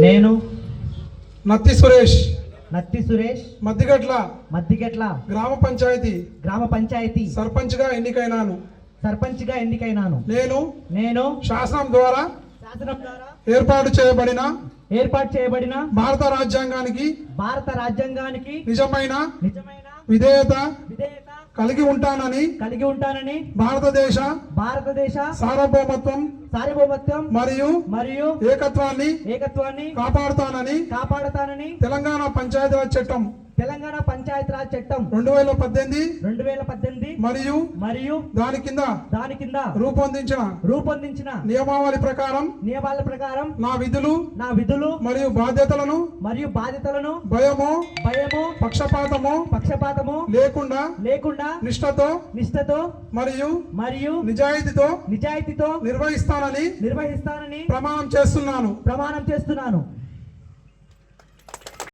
నేను నత్తి సురేష్ మద్దిగట్ల గ్రామ పంచాయతీ సర్పంచ్గా ఎన్నికైనాను. నేను శాసనం ద్వారా ఏర్పాటు చేయబడిన భారత రాజ్యాంగానికి నిజమైన విధేయత కలిగి ఉంటానని భారతదేశ సార్వభౌమత్వం మరియు ఏకత్వాన్ని కాపాడుతానని తెలంగాణ పంచాయతీరాజ్ చట్టం 2018 మరియు దాని కింద రూపొందించిన నియమావళి ప్రకారం నా విధులు మరియు బాధ్యతలను భయము పక్షపాతము లేకుండా నిష్ఠతో మరియు నిజాయితీతో నిర్వహిస్తానని ప్రమాణం చేస్తున్నాను.